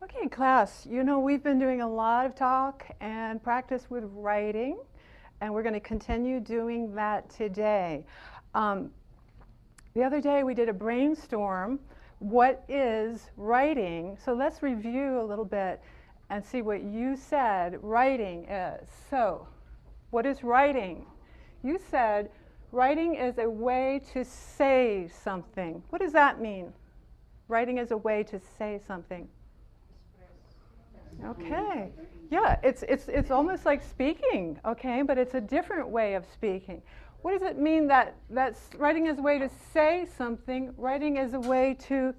Okay, class, you know, we've been doing a lot of talk and practice with writing, and we're going to continue doing that today. The other day we did a brainstorm. What is writing? So let's review a little bit and see what you said writing is. So, what is writing? You said writing is a way to say something. What does that mean? Writing is a way to say something. Okay. Yeah, it's almost like speaking, okay, but it's a different way of speaking. What does it mean that writing is a way to say something, writing is a way to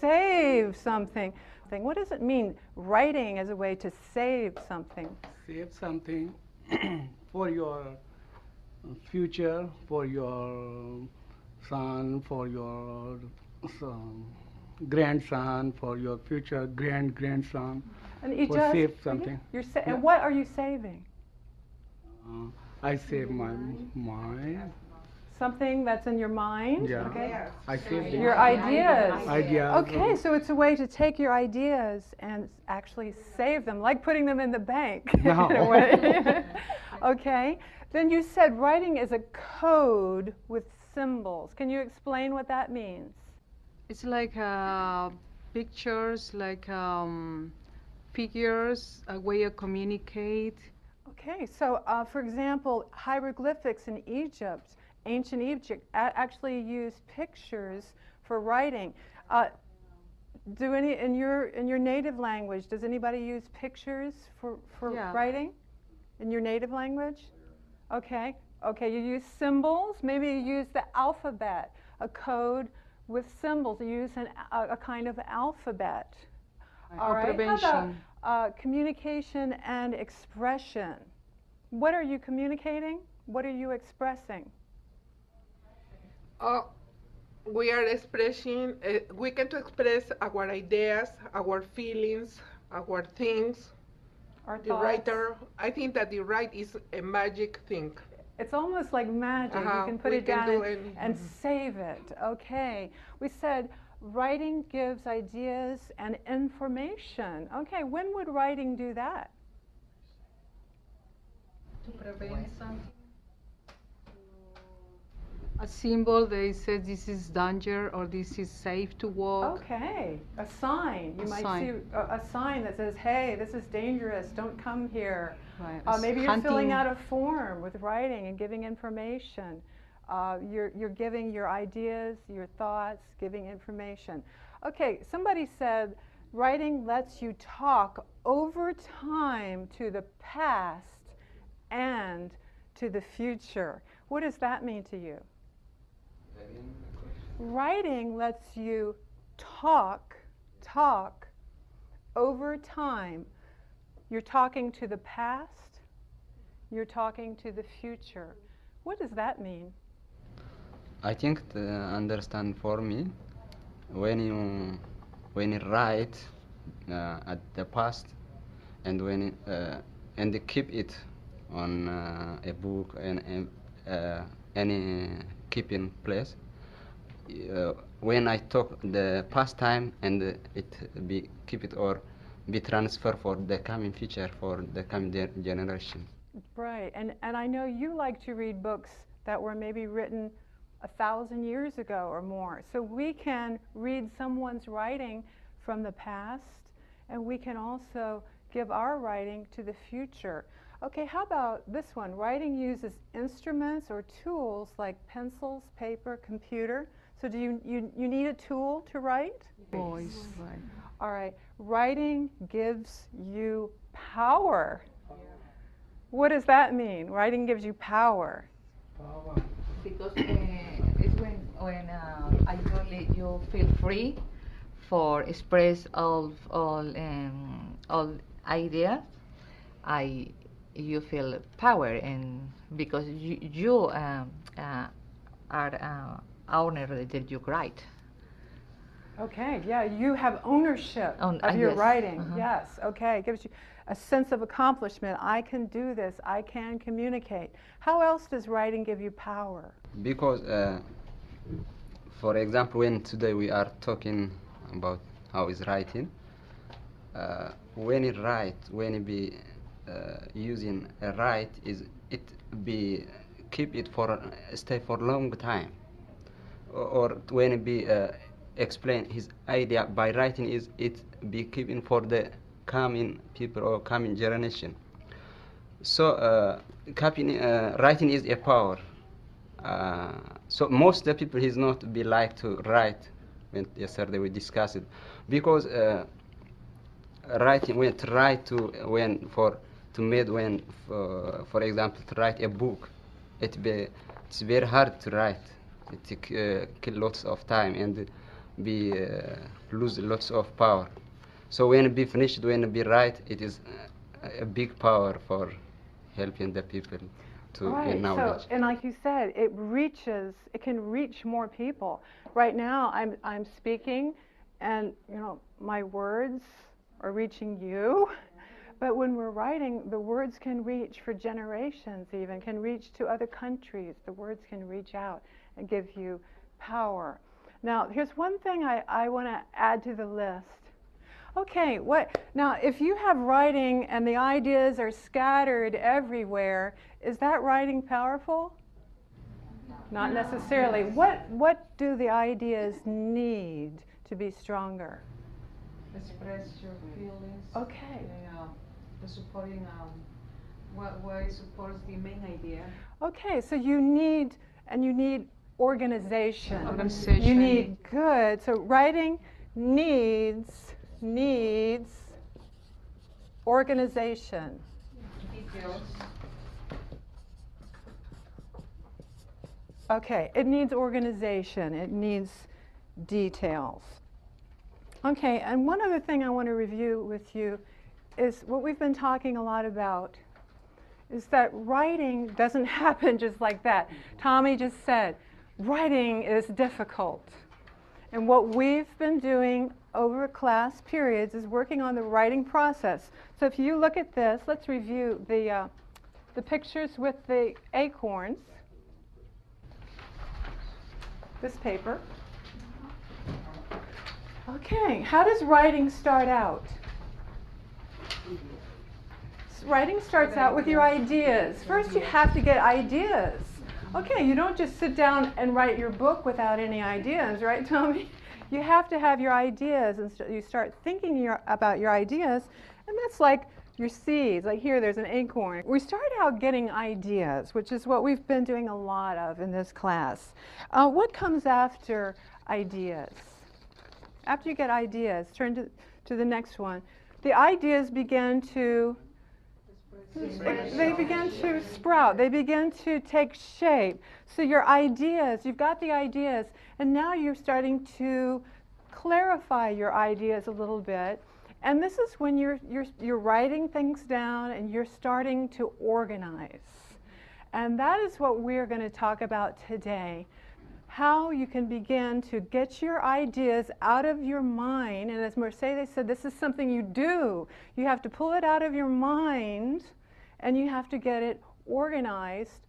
save something? What does it mean, writing as a way to save something? Save something for your future, for your son, for your son, grandson, for your future grandson. And it For does, save something. And what are you saving? I save my mind. Something that's in your mind? Yeah. Okay. I save Your ideas. Ideas. Okay, so it's a way to take your ideas and actually save them, like putting them in the bank. No. In a way. Okay. Then you said writing is a code with symbols. Can you explain what that means? It's like pictures, like figures, a way to communicate. Okay, so for example, hieroglyphics in Egypt, ancient Egypt, actually used pictures for writing. Do any in your native language? Does anybody use pictures for Yeah. writing in your native language? Okay, okay. You use symbols. Maybe you use the alphabet, a code with symbols. You use a kind of alphabet. All right. How about communication and expression? What are you communicating? What are you expressing? We are expressing, we can to express our ideas, our feelings, our things. Our The thoughts? writer, I think that the write is a magic thing. It's almost like magic. You can put we it can down do and save it. Okay. We said writing gives ideas and information. Okay, when would writing do that? To prevent something. A symbol that says this is danger or this is safe to walk. Okay, a sign. You might see a sign that says, hey, this is dangerous, don't come here. Right. Maybe you're filling out a form with writing and giving information. You're giving your ideas, your thoughts, giving information. Okay, somebody said writing lets you talk over time to the past and to the future. What does that mean to you? Writing lets you talk over time. You're talking to the past, you're talking to the future. What does that mean? I think to understand for me, when you write at the past and when and you keep it on a book and any keeping place. When I talk the past time and it be keep it or be transferred for the coming future for the coming generation. Right, and I know you like to read books that were maybe written 1,000 years ago or more. So we can read someone's writing from the past, and we can also give our writing to the future. Okay, how about this one? Writing uses instruments or tools like pencils, paper, computer. So do you need a tool to write? Voice, right. All right. Writing gives you power. What does that mean? Writing gives you power. Because it's when actually you feel free for express all ideas. You feel power, and because you are owner that you write. Okay, yeah, you have ownership of your yes. writing. Yes, okay, it gives you a sense of accomplishment. I can do this, I can communicate. How else does writing give you power? Because, for example, when today we are talking about how is writing, when it write, when it be using a write, is it be keep it for stay for long time, or when it be explain his idea by writing, is it be keeping for the coming people or coming generation. So writing is a power. So most of the people is not be like to write. When yesterday we discussed it, because writing when try to when for to made when for example to write a book, it's very hard to write. It kill lots of time and be lose lots of power. So when it be finished, when it be write, it is a big power for helping the people to Right. knowledge. So, and like you said, it can reach more people. Right now, I'm speaking, and my words are reaching you. But when we're writing, the words can reach for generations, even can reach to other countries. The words can reach out and give you power. Now, here's one thing I want to add to the list. Okay, now if you have writing and the ideas are scattered everywhere, is that writing powerful? Not necessarily. What do the ideas need to be stronger? Express your feelings. Okay. The supporting, what supports the main idea. Okay, so you need organization. Organization. You need good. So writing needs organization. Details. Okay, it needs organization. It needs details. Okay, and one other thing I want to review with you is what we've been talking a lot about, is that writing doesn't happen just like that. Tommy just said, writing is difficult. And what we've been doing over class periods is working on the writing process. So if you look at this, let's review the pictures with the acorns. This paper. Okay, how does writing start out? Writing starts out with your ideas. First you have to get ideas. Okay, you don't just sit down and write your book without any ideas, right, Tommy? You have to have your ideas, and you start thinking about your ideas, and that's like your seeds. Like here, there's an acorn. We start out getting ideas, which is what we've been doing a lot of in this class. What comes after ideas? After you get ideas, turn to the next one. The ideas begin to sprout. They begin to take shape. So your ideas, you've got the ideas, and now you're starting to clarify your ideas a little bit. And this is when you're writing things down and you're starting to organize. And that is what we're going to talk about today. How you can begin to get your ideas out of your mind. And as Mercedes said, this is something you do. You have to pull it out of your mind and you have to get it organized.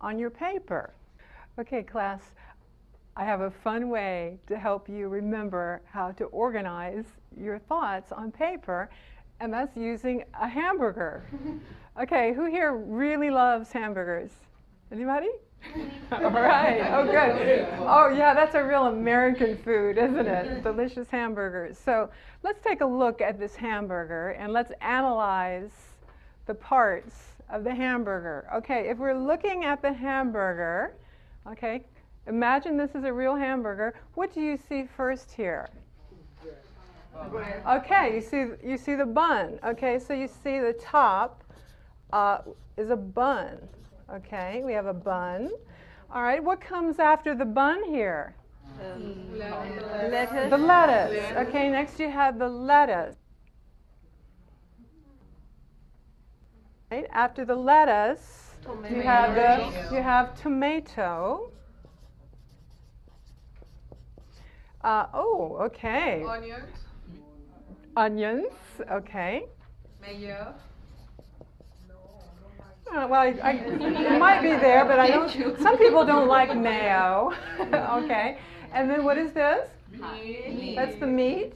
On your paper. Okay, class, I have a fun way to help you remember how to organize your thoughts on paper, and that's using a hamburger. Okay, who here really loves hamburgers? Anybody? All right, oh good. Oh yeah, that's a real American food, isn't it? Delicious hamburgers. So let's take a look at this hamburger and let's analyze the parts of the hamburger. Okay, if we're looking at the hamburger, okay, imagine this is a real hamburger. What do you see first here? Okay, you see the bun. Okay, so you see the top is a bun. Okay, we have a bun. All right, what comes after the bun here? Lettuce. The lettuce. Okay, next you have the lettuce. Right, after the lettuce, you have tomato. Oh, okay. Onions. Onions. Okay. Mayo. Well, it might be there, but I don't. Some people don't like mayo. Okay. And then what is this? Meat. That's the meat.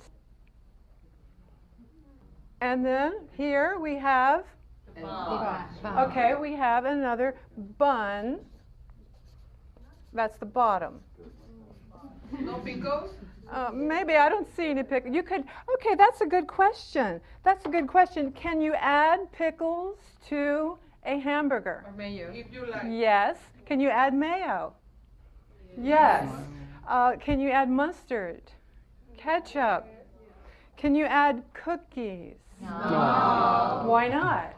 And then here we have, okay, we have another bun. That's the bottom. No pickles? Maybe I don't see any pickles. You could, okay, that's a good question. That's a good question. Can you add pickles to a hamburger? Mayo. If you like. Yes. Can you add mayo? Yes. Can you add mustard? Ketchup? Can you add cookies? No. Why not?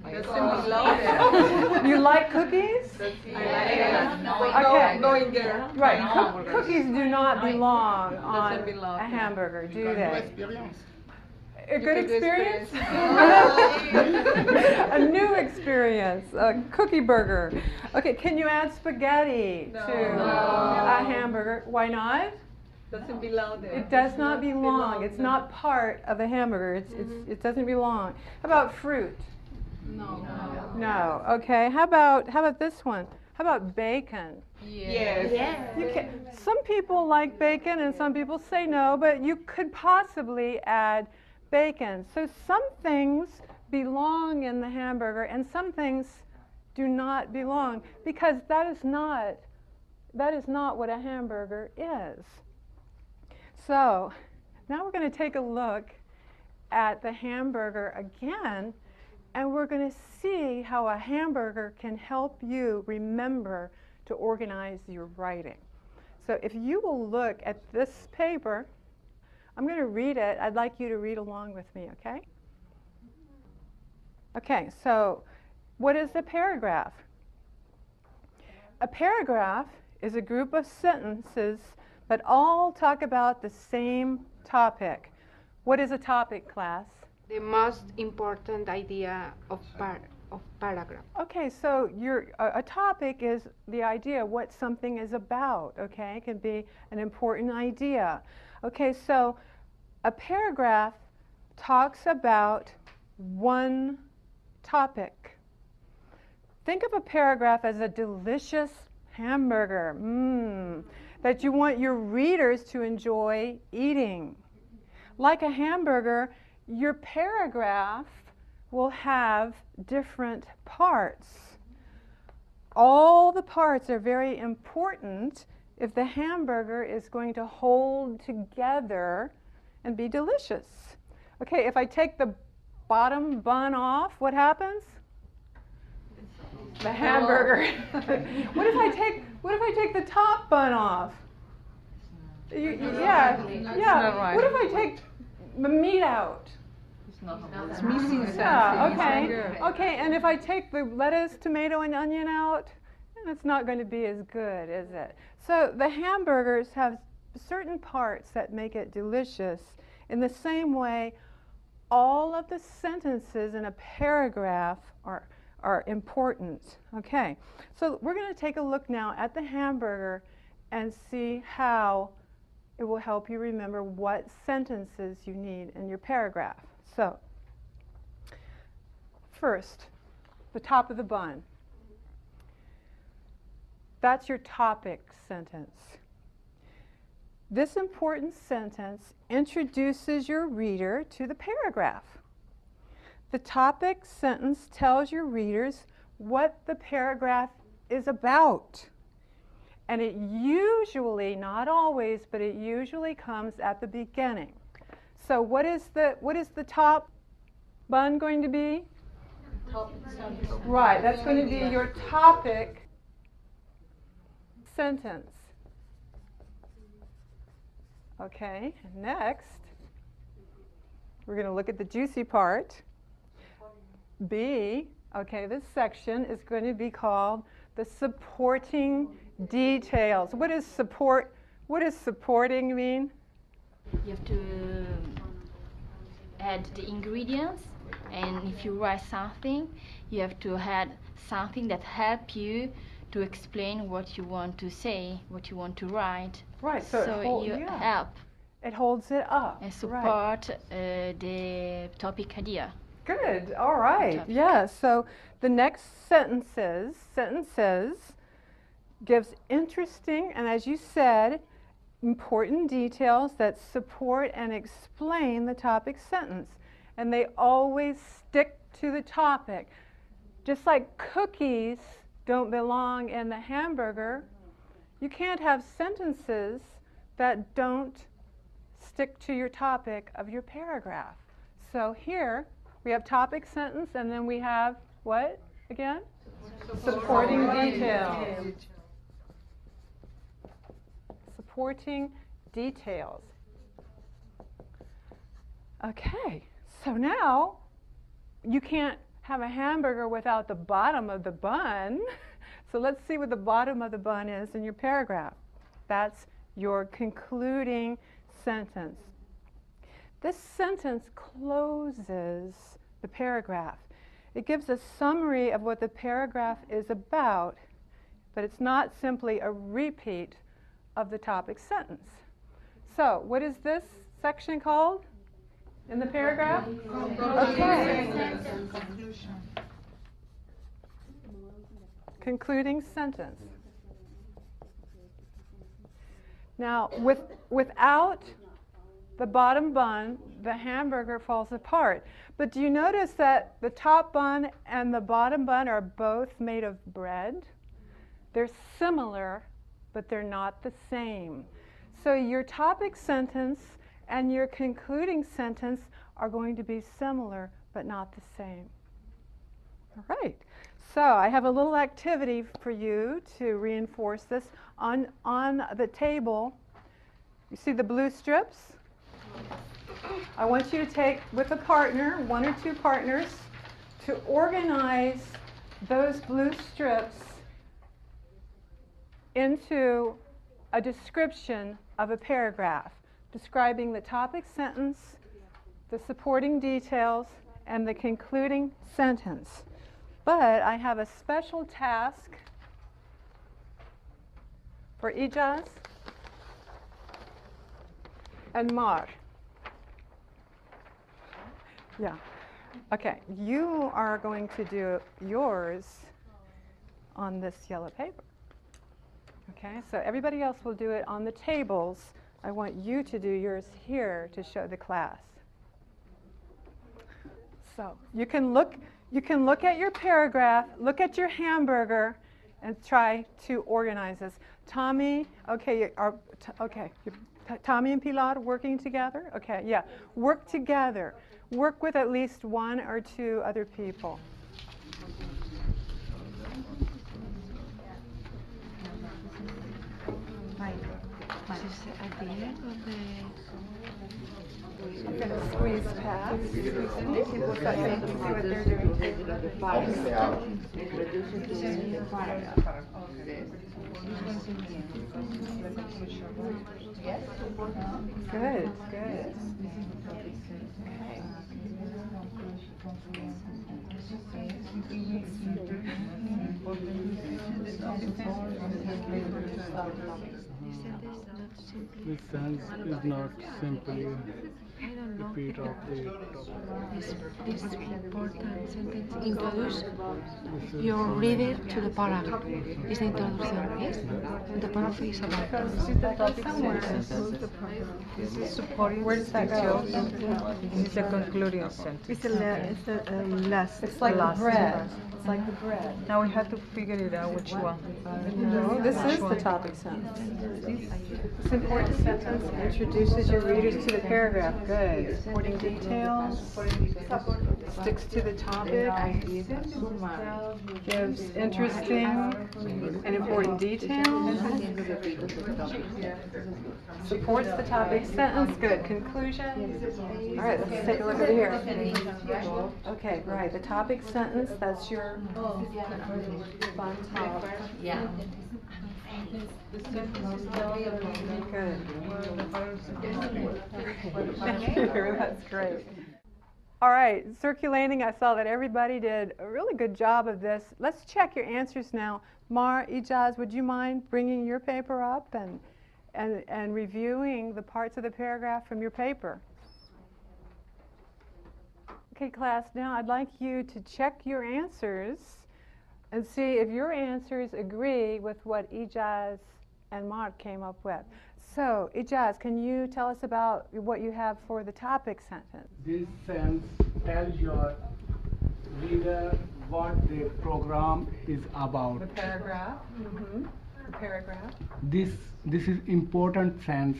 Doesn't belong there. You like cookies? Okay. No in there. Right. Cookies do not belong on Doesn't belong. a hamburger, do they? Experience. A good Good experience? experience. A new experience, a cookie burger. Okay, can you add spaghetti to a hamburger? Why not? Doesn't belong there. It does not belong. It's not part of a hamburger. It doesn't belong. How about fruit? No. Okay. How about this one? How about bacon? Yes. You can, some people like bacon and some people say no, but you could possibly add bacon. So some things belong in the hamburger and some things do not belong because that is not what a hamburger is. So now we're going to take a look at the hamburger again, and we're going to see how a hamburger can help you remember to organize your writing. So if you will look at this paper, I'm going to read it. I'd like you to read along with me, okay? Okay, so what is a paragraph? A paragraph is a group of sentences that all talk about the same topic. What is a topic, class? The most important idea of paragraph. Okay, so a topic is the idea, what something is about, okay? It can be an important idea. Okay, so a paragraph talks about one topic. Think of a paragraph as a delicious hamburger that you want your readers to enjoy eating. Like a hamburger, your paragraph will have different parts. All the parts are very important if the hamburger is going to hold together and be delicious. Okay, if I take the bottom bun off, what happens? The hamburger. What if I take the top bun off? Yeah. not right. What if I take the meat out? It's missing something. Yeah, It's not okay. good. Okay, and if I take the lettuce, tomato, and onion out, it's not going to be as good, is it? So the hamburgers have certain parts that make it delicious. In the same way, all of the sentences in a paragraph are important. Okay, so we're going to take a look now at the hamburger and see how it will help you remember what sentences you need in your paragraph. So, first, the top of the bun. That's your topic sentence. This important sentence introduces your reader to the paragraph. The topic sentence tells your readers what the paragraph is about. And it usually, not always, but it usually comes at the beginning. So what is the top bun going to be? Right, that's going to be your topic sentence. Okay, and next, we're going to look at the juicy part. B, okay, this section is going to be called the supporting details. What does supporting mean? You have to add the ingredients, and if you write something, you have to add something that help you to explain what you want to say, what you want to write. Right, so you help it holds it up and support the topic idea. Good, all right, yeah, so the next sentences gives interesting, and as you said, important details that support and explain the topic sentence. And they always stick to the topic. Just like cookies don't belong in the hamburger, you can't have sentences that don't stick to your topic of your paragraph. So here we have topic sentence, and then we have what again? Supporting details. Supporting details. Okay, so now you can't have a hamburger without the bottom of the bun. So let's see what the bottom of the bun is in your paragraph. That's your concluding sentence. This sentence closes the paragraph. It gives a summary of what the paragraph is about, but it's not simply a repeat of the topic sentence. So, what is this section called in the paragraph? Okay. Concluding sentence. Now, without the bottom bun, the hamburger falls apart. But do you notice that the top bun and the bottom bun are both made of bread? They're similar, but they're not the same. So your topic sentence and your concluding sentence are going to be similar, but not the same. All right. So I have a little activity for you to reinforce this. On the table, you see the blue strips? I want you to take, with a partner, one or two partners, to organize those blue strips into a description of a paragraph, describing the topic sentence, the supporting details, and the concluding sentence. But I have a special task for Ijaz and Mar. Yeah. Okay, you are going to do yours on this yellow paper. Okay, so everybody else will do it on the tables. I want you to do yours here to show the class. So you can look at your paragraph, look at your hamburger, and try to organize this. Tommy, okay, Tommy and Pilar working together? Okay, yeah, work together. Work with at least one or two other people. At the end of the... I'm going to squeeze past. See what they're doing. Good, good. This sentence is not simply repeat of the topic. This important sentence introduce your reader to the paragraph. Is the introduction, yes? And the paragraph is about This is supporting Where does that go? This is the concluding sentence. It's like the bread. It's like the bread. Now we have to figure it out which one. No, this is the topic sentence. This important sentence introduces your readers to the paragraph. Good. Supporting details. Sticks to the topic. Gives interesting and important details. Supports the topic sentence. Good. Conclusion. All right, let's take a look over here. Okay, right. The topic sentence, that's your fun top. Yeah. Good. Thank you. That's great. All right, circulating, I saw that everybody did a really good job of this. Let's check your answers now. Mar, Ijaz, would you mind bringing your paper up and reviewing the parts of the paragraph from your paper? Okay, class, now I'd like you to check your answers and see if your answers agree with what Ijaz and Mark came up with. So, Ijaz, can you tell us about what you have for the topic sentence? This sentence tells your reader what the program is about. The paragraph. The paragraph. This is important sense.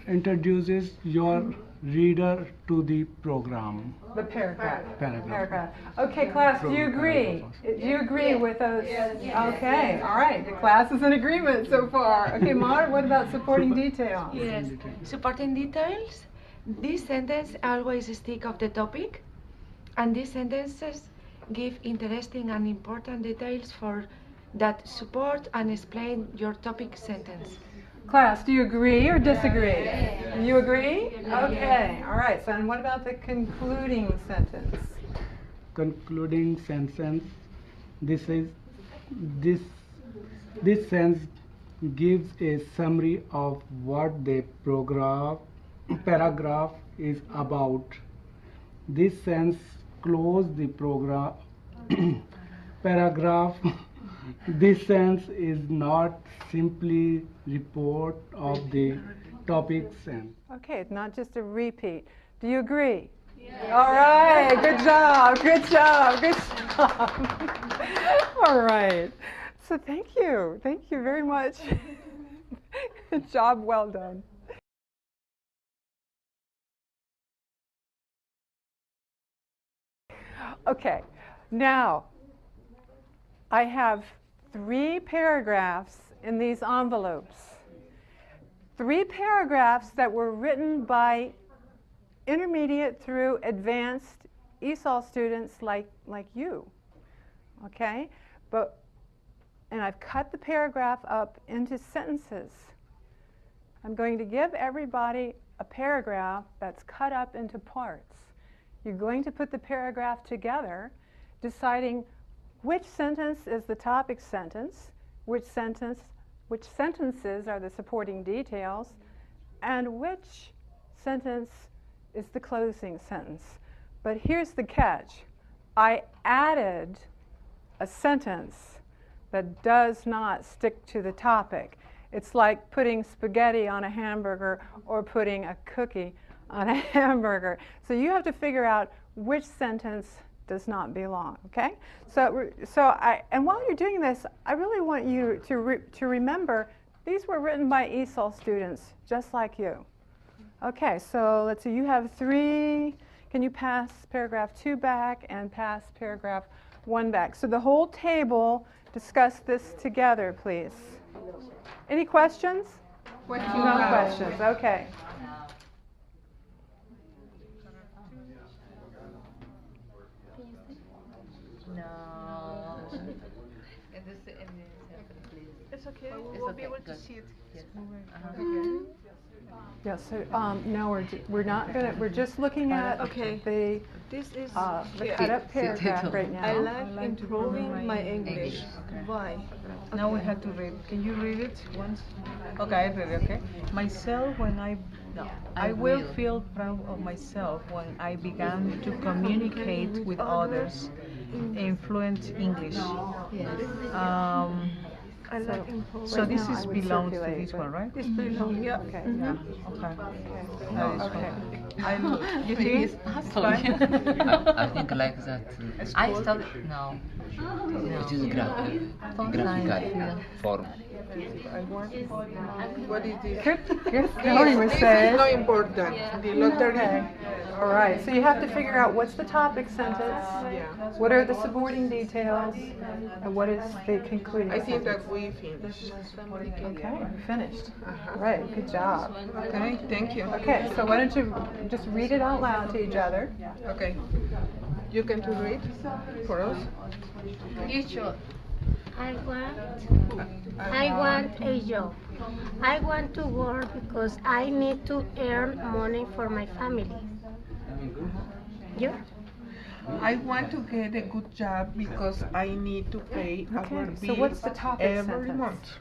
Introduces your reader to the program. The paragraph. Paragraph. Okay, class, do you agree? Do you agree with those? Okay, all right. The class is in agreement so far. Okay, Mar, what about supporting details? Yes. Supporting details. This sentence always stick of the topic, and these sentences give interesting and important details for that support and explain your topic sentence. Class, do you agree or disagree? You agree? Okay, all right. So, and what about the concluding sentence? Concluding sentence. This sentence gives a summary of what the paragraph is about. This sentence closes the paragraph. This sentence is not simply report of the topic sentence. Okay, it's not just a repeat. Do you agree? Yeah. All right, good job, good job, good job. All right. So thank you very much. Good job, well done. Okay, now I have 3 paragraphs in these envelopes. 3 paragraphs that were written by intermediate through advanced ESL students like you. Okay? And I've cut the paragraph up into sentences. I'm going to give everybody a paragraph that's cut up into parts. You're going to put the paragraph together, deciding which sentence is the topic sentence, which sentences are the supporting details, and which sentence is the closing sentence. But here's the catch. I added a sentence that does not stick to the topic. It's like putting spaghetti on a hamburger or putting a cookie on a hamburger. So you have to figure out which sentence does not belong, okay? And while you're doing this, I really want you to remember these were written by ESL students, just like you. Okay, so let's see, you have 3. Can you pass paragraph 2 back and pass paragraph 1 back? So the whole table, discuss this together, please. Any questions? No questions, okay. It's okay. We'll be able to see it. Yes. Yeah, so no, we're not gonna. We're just looking at the This is cut up paragraph right now. I like improving my English. Why? Now we have to read. Can you read it once? Okay, I read it, okay? Myself, when I will feel proud of myself when I began to communicate with others in fluent English. I like improving. So this now I is would belongs to circulate, this but- one, right? This belongs, yeah. Okay. Okay. Okay. You think it's fine? I think like that. I studied no. It is graphical form. What is this? Good. This, Tony was this saying. is not important. The lottery. Okay. All right. So you have to figure out what's the topic sentence, what are the supporting details, and what is the concluding I think sentence. that we finished. Okay, finished. Right, good job. Okay, thank you. Okay, so why don't you just read it out loud to each other. Okay. You can to read for us? You should. I want a job. I want to work because I need to earn money for my family. You? I want to get a good job because I need to pay our Okay, bills so what's the topic every sentence? month.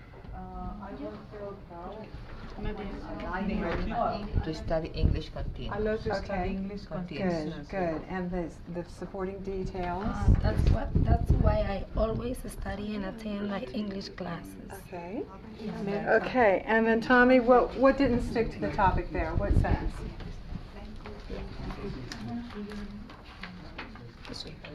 To study English continuous. I love to Okay. study English Good, continuous. good. And the supporting details? That's why I always study and attend my English classes. Okay. Okay, and then Tommy, what didn't stick to the topic there? What sentence?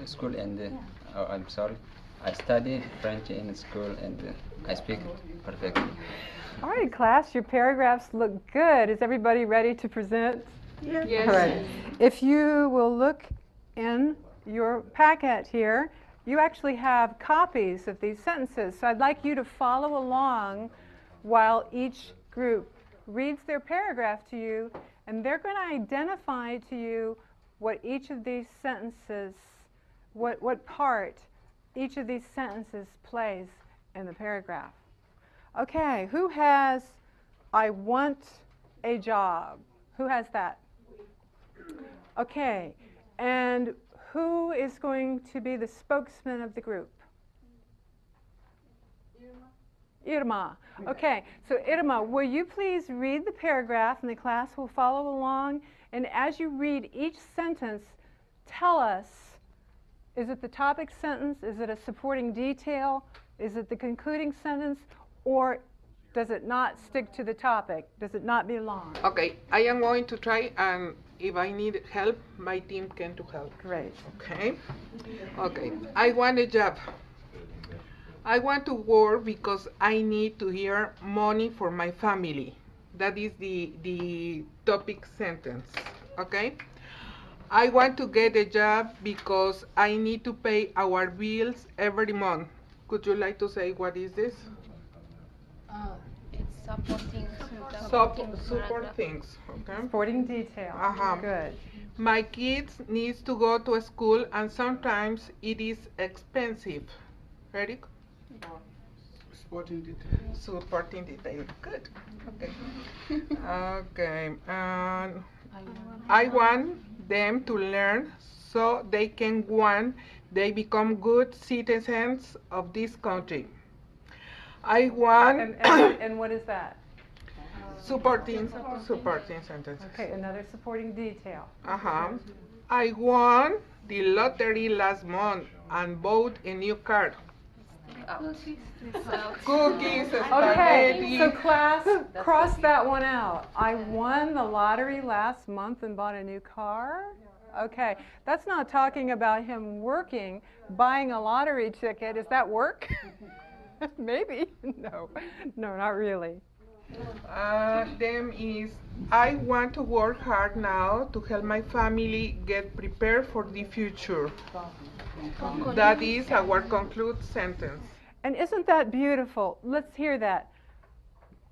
School and I'm sorry. I studied French in school and I speak perfectly. All right, class, your paragraphs look good. Is everybody ready to present? Yes. All right. If you will look in your packet here, you actually have copies of these sentences. So I'd like you to follow along while each group reads their paragraph to you, and they're going to identify to you what each of these sentences, what part each of these sentences plays in the paragraph. Okay, who has I want a job? Who has that? Okay, and who is going to be the spokesman of the group? Irma. Okay, so Irma, will you please read the paragraph and the class will follow along? And as you read each sentence, tell us, is it the topic sentence? Is it a supporting detail? Is it the concluding sentence? Or does it not stick to the topic? Does it not belong? Okay, I am going to try, and if I need help, my team can to help. Great. Okay. Okay. I want a job. I want to work because I need to earn money for my family. That is the topic sentence. Okay. I want to get a job because I need to pay our bills every month. Could you like to say what is this? It's supporting. Support things. Okay. Supporting detail. Good. My kids needs to go to school and sometimes it is expensive. Eric? Supporting detail. Supporting detail. Good. Okay. Okay. I want them to learn so they can they become good citizens of this country. I want And what is that? supporting sentence. Okay, another supporting detail. I won the lottery last month and bought a new car. Cookies, Okay, spaghetti. so class, cross that one out. I won the lottery last month and bought a new car. Okay, that's not talking about him working, buying a lottery ticket. Is that work? Maybe. No, not really. Them is, I want to work hard now to help my family get prepared for the future. That is our conclude sentence. And isn't that beautiful? Let's hear that.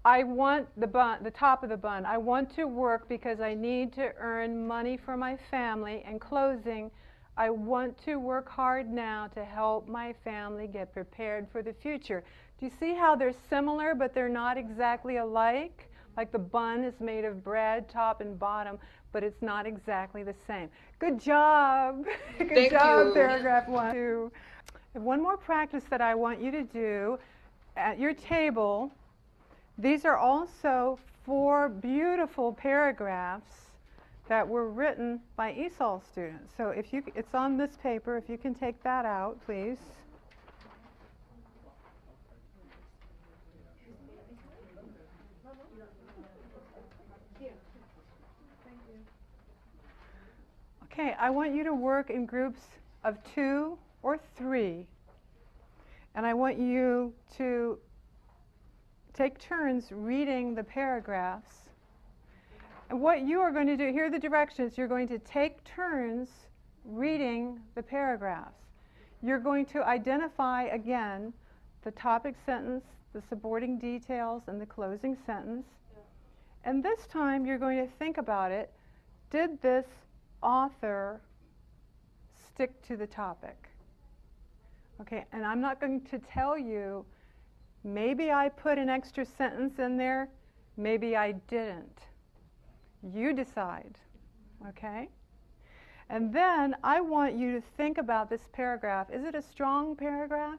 I want the top of the bun. I want to work because I need to earn money for my family. And closing, I want to work hard now to help my family get prepared for the future. Do you see how they're similar, but they're not exactly alike? Like the bun is made of bread, top and bottom, but it's not exactly the same. Good job. Good job, paragraph 1. 2. One more practice that I want you to do at your table. These are also 4 beautiful paragraphs that were written by ESL students. So if you, it's on this paper. If you can take that out, please. Okay, I want you to work in groups of 2 or 3, and I want you to take turns reading the paragraphs. And what you are going to do, here are the directions. You're going to take turns reading the paragraphs. You're going to identify, again, the topic sentence, the supporting details, and the closing sentence. And this time, you're going to think about it. Did this author stick to the topic? Okay, and I'm not going to tell you, maybe I put an extra sentence in there, maybe I didn't. You decide, okay? And then I want you to think about this paragraph. Is it a strong paragraph?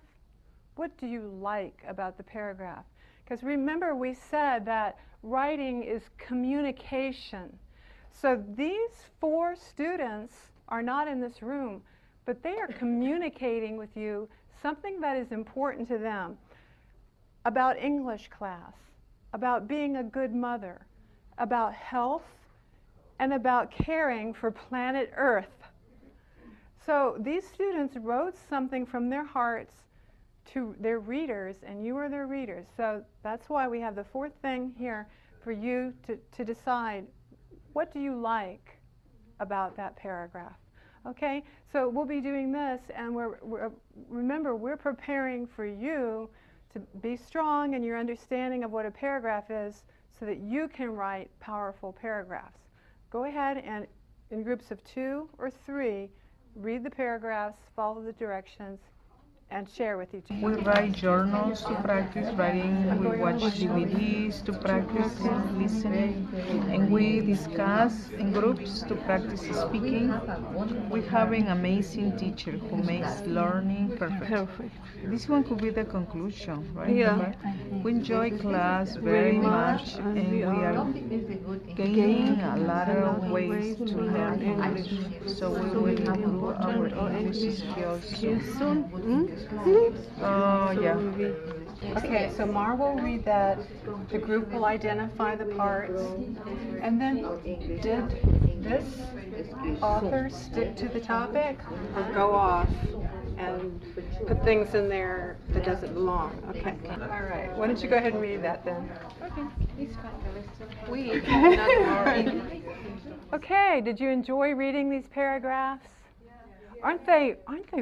What do you like about the paragraph? Because remember, we said that writing is communication. So these 4 students are not in this room, but they are communicating with you something that is important to them about English class, about being a good mother, about health, and about caring for planet Earth. So these students wrote something from their hearts to their readers, and you are their readers. So that's why we have the 4th thing here for you to decide, what do you like about that paragraph? Okay, so we'll be doing this, and remember, we're preparing for you to be strong in your understanding of what a paragraph is so that you can write powerful paragraphs. Go ahead and, in groups of 2 or 3, read the paragraphs, follow the directions, and share with each other. We write journals to practice writing, we watch DVDs to practice listening, and we discuss in groups to practice speaking. We have an amazing teacher who makes learning perfect. This one could be the conclusion, right? Yeah. We enjoy class very much, and we are gaining a lot of ways to learn English. So we will improve our English skills soon. Yeah. Okay, so Mar will read that. The group will identify the parts. And then, did this author stick to the topic or go off and put things in there that doesn't belong? Okay. All right. Why don't you go ahead and read that then? Okay, it's fine. We. Okay, did you enjoy reading these paragraphs? Aren't they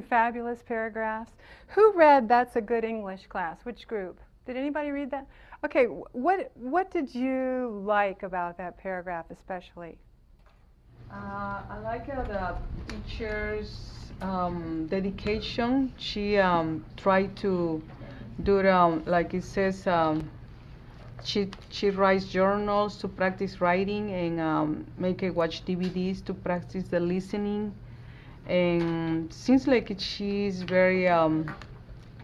fabulous paragraphs? Who read That's a Good English Class? Which group? Did anybody read that? Okay, what did you like about that paragraph especially? I like the teacher's dedication. She tried to do like it says. She writes journals to practice writing, and make her watch DVDs to practice the listening. And seems like she's very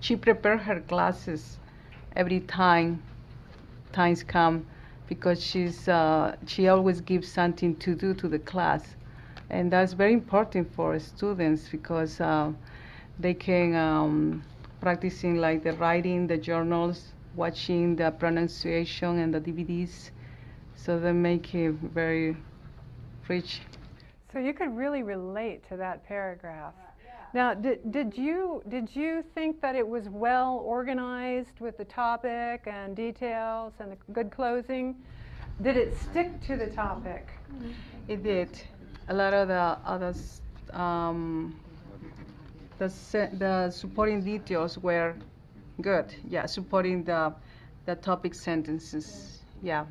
she prepares her classes every times come, because she always gives something to do to the class, and that's very important for students, because they can practicing like the writing, the journals, watching the pronunciation and the DVDs, so they make it very rich. So you could really relate to that paragraph. Now, did you think that it was well organized with the topic and details and the good closing? Did it stick to the topic? It did. A lot of the others, the supporting details were good. Yeah, supporting the topic sentences. Yeah,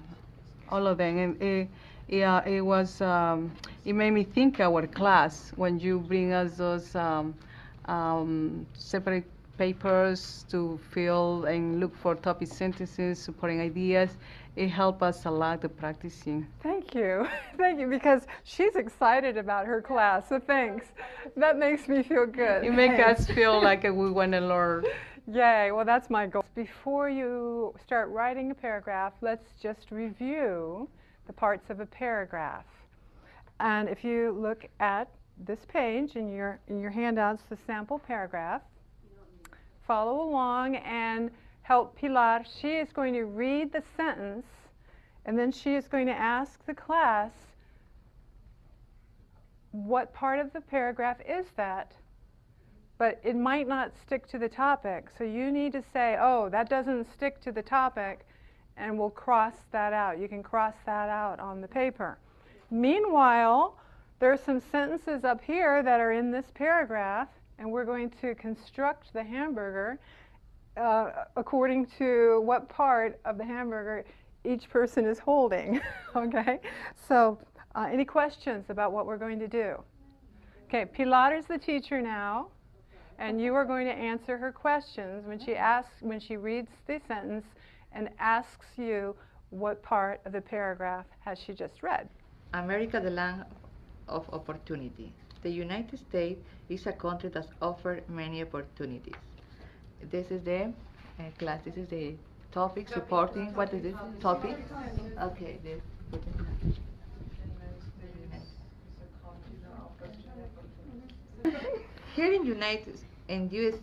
all of them. And it was. It made me think our class when you bring us those separate papers to fill and look for topic sentences, supporting ideas. It helped us a lot to practicing. Thank you. Thank you, because she's excited about her class, so thanks. That makes me feel good. It makes us feel like we want to learn. Yay, well that's my goal. Before you start writing a paragraph, let's just review the parts of a paragraph. And if you look at this page in your handouts, the sample paragraph, follow along and help Pilar. She is going to read the sentence, and then she is going to ask the class, what part of the paragraph is that? But it might not stick to the topic, so you need to say, oh, that doesn't stick to the topic, and we'll cross that out. You can cross that out on the paper. Meanwhile, there are some sentences up here that are in this paragraph, and we're going to construct the hamburger according to what part of the hamburger each person is holding. Okay? So, any questions about what we're going to do? Okay, Pilar is the teacher now, and you are going to answer her questions when she reads the sentence and asks you what part of the paragraph has she just read. America, the land of opportunity. The United States is a country that offers many opportunities. This is the class. This is the topic, supporting, what is it? Topic? Okay, this. Here in United in US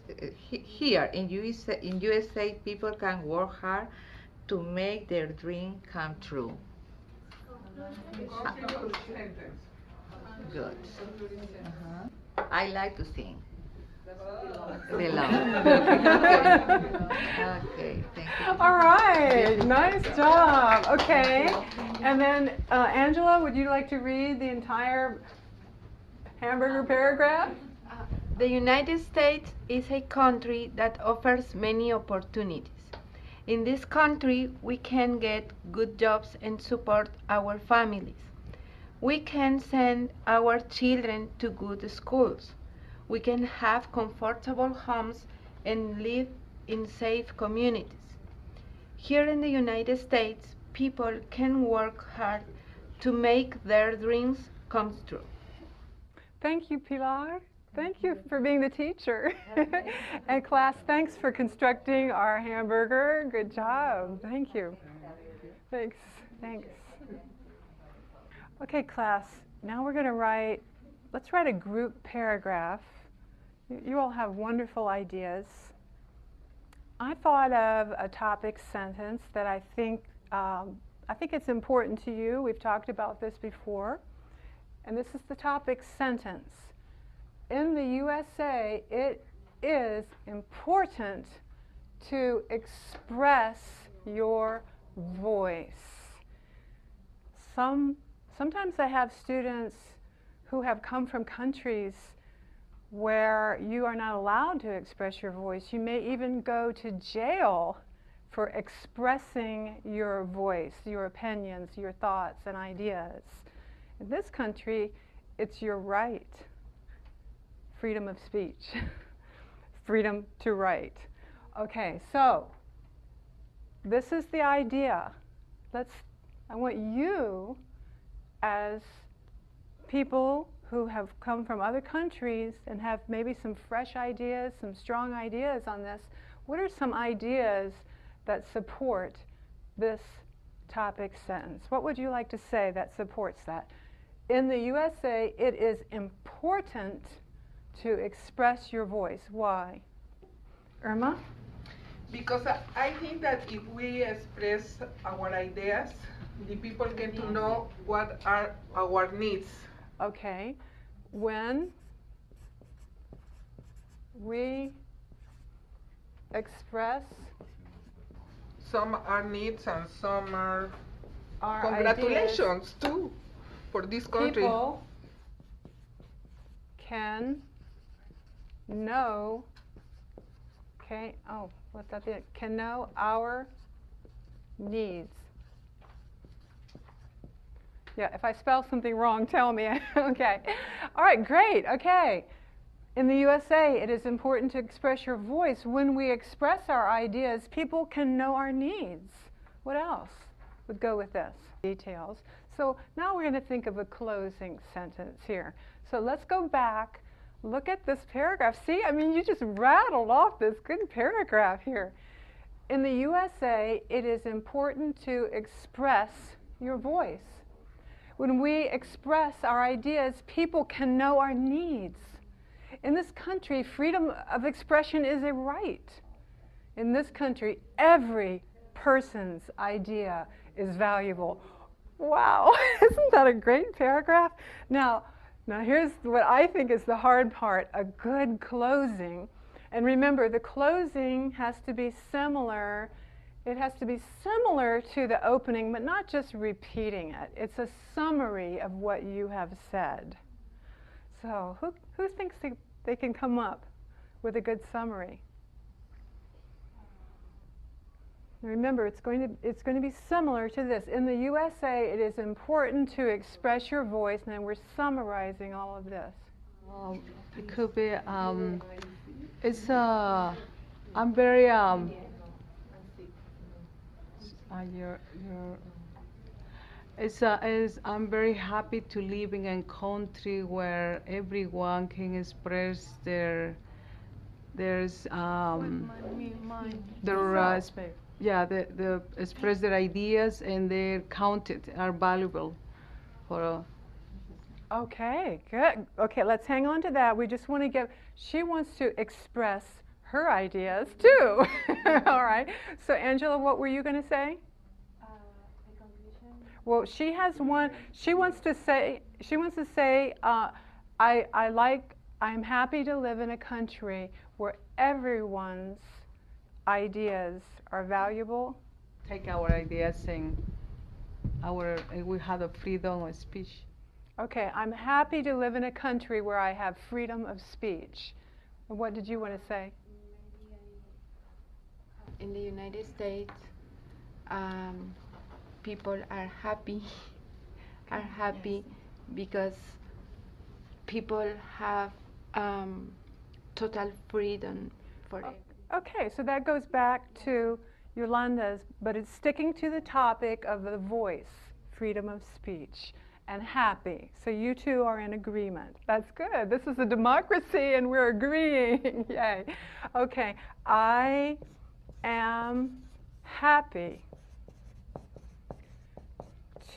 here in USA people can work hard to make their dream come true. Good. I like to sing. Below. Okay, thank you. All right, nice job. Okay, and then Angela, would you like to read the entire hamburger paragraph? The United States is a country that offers many opportunities. In this country, we can get good jobs and support our families. We can send our children to good schools. We can have comfortable homes and live in safe communities. Here in the United States, people can work hard to make their dreams come true. Thank you, Pilar. Thank you for being the teacher. And class, thanks for constructing our hamburger. Good job. Thank you. Thanks. Thanks. Okay, class, now we're going to let's write a group paragraph. You all have wonderful ideas. I thought of a topic sentence that I think it's important to you. We've talked about this before. And this is the topic sentence. In the USA, it is important to express your voice. Sometimes I have students who have come from countries where you are not allowed to express your voice. You may even go to jail for expressing your voice, your opinions, your thoughts and ideas. In this country, it's your right. Freedom of speech. Freedom to write. Okay, so this is the idea. I want you, as people who have come from other countries and have maybe some fresh ideas, some strong ideas on this, what are some ideas that support this topic sentence? What would you like to say that supports that? In the USA, it is important to express your voice. Why? Irma? Because I think that if we express our ideas, the people get to know what are our needs. Okay. When we express some are needs and some are our congratulations too for this country. People can know, okay, oh, what's that? Can know our needs. Yeah, if I spell something wrong, tell me. Okay. All right, great. Okay. In the USA, it is important to express your voice. When we express our ideas, people can know our needs. What else would go with this? Details. So now we're going to think of a closing sentence here. So let's go back. Look at this paragraph. See, I mean, you just rattled off this good paragraph here. In the USA, it is important to express your voice. When we express our ideas, people can know our needs. In this country, freedom of expression is a right. In this country, every person's idea is valuable. Wow, isn't that a great paragraph? Now here's what I think is the hard part, a good closing. And remember, the closing has to be similar. It has to be similar to the opening, but not just repeating it. It's a summary of what you have said. So who thinks they can come up with a good summary? Remember, it's going to be similar to this. In the USA, it is important to express your voice, and then we're summarizing all of this. It could be, I'm very, I'm very happy to live in a country where everyone can express There's Mine. their yeah, the express their ideas and they're counted, are valuable for Okay, good. Okay, let's hang on to that. We just want to give, she wants to express her ideas too. All right. So Angela, what were you going to say? Well, she has one. She wants to say. I'm happy to live in a country where everyone's ideas are valuable. take our ideas and we have a freedom of speech. Okay, I'm happy to live in a country where I have freedom of speech. And what did you want to say? In the United States, people are happy, because people have total freedom for it. Okay, so that goes back to Yolanda's, but it's sticking to the topic of the voice, freedom of speech, and happy. So you two are in agreement. That's good. This is a democracy and we're agreeing. Yay. Okay, I am happy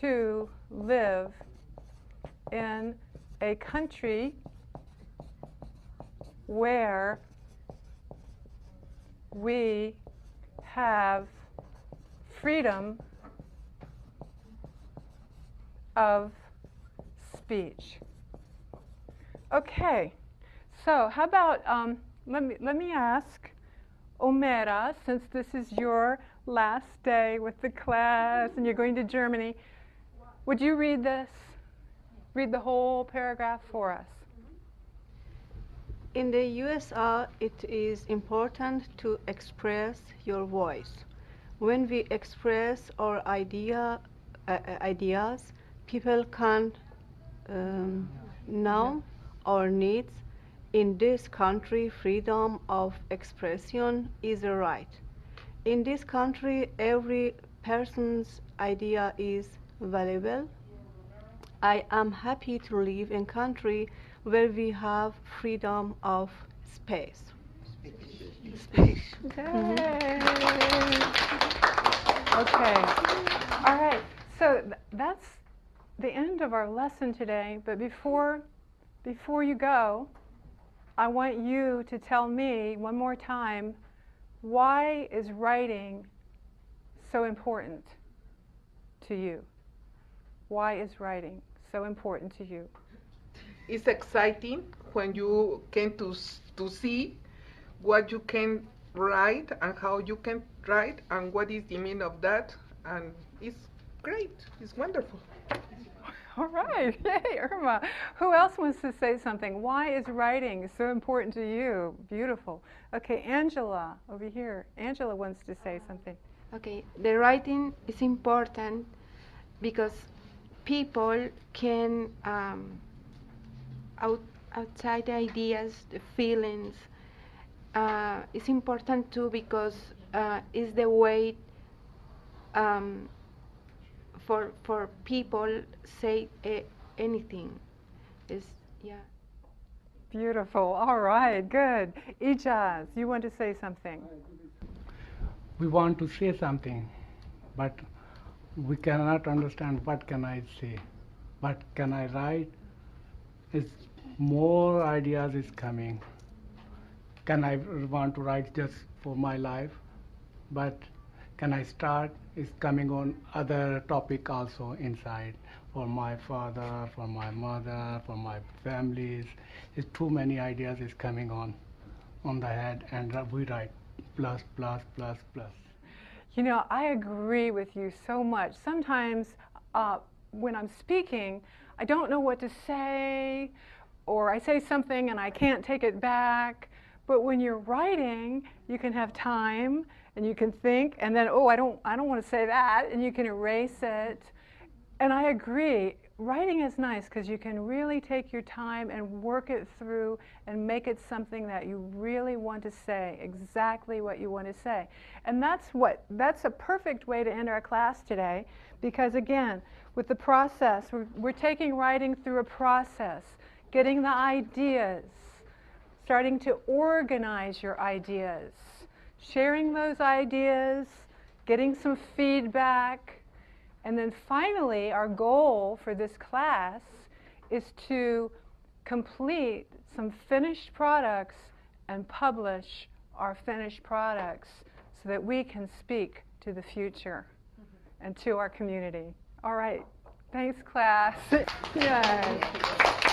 to live in a country where we have freedom of speech. Okay, so how about let me ask Omera, since this is your last day with the class and you're going to Germany, would you read this? Read the whole paragraph for us. In the USA, it is important to express your voice. When we express our ideas, people can know our needs. In this country, freedom of expression is a right. In this country, every person's idea is valuable. I am happy to live in a country where we have freedom of space. Speech. Yay. Okay. All right. So that's the end of our lesson today. But before you go, I want you to tell me one more time, why is writing so important to you? Why is writing so important to you? It's exciting when you can to see what you can write and how you can write and what is the meaning of that, and it's great. It's wonderful. All right. Yay, Irma. Who else wants to say something? Why is writing so important to you? Beautiful. Okay, Angela, over here. Angela wants to say something. Okay, the writing is important because people can outside the ideas, the feelings. It's important too because it's the way for people say anything. Yeah. Beautiful. All right. Good. Ijaz, you want to say something? We want to say something, but we cannot understand what can I say. What can I write? It's more ideas is coming. Can I want to write just for my life? But can I start? Is coming on other topic also inside for my father, for my mother, for my families. It's too many ideas is coming on the head, and we write plus plus plus plus. You know, I agree with you so much. Sometimes when I'm speaking, I don't know what to say, or I say something and I can't take it back. But when you're writing, you can have time and you can think, and then, oh, I don't want to say that, and you can erase it. And I agree, writing is nice because you can really take your time and work it through and make it something that you really want to say, exactly what you want to say. And that's a perfect way to end our class today, because again, with the process, we're taking writing through a process, getting the ideas, starting to organize your ideas, sharing those ideas, getting some feedback, and then finally our goal for this class is to complete some finished products and publish our finished products so that we can speak to the future and to our community. All right. Thanks, class. Yay.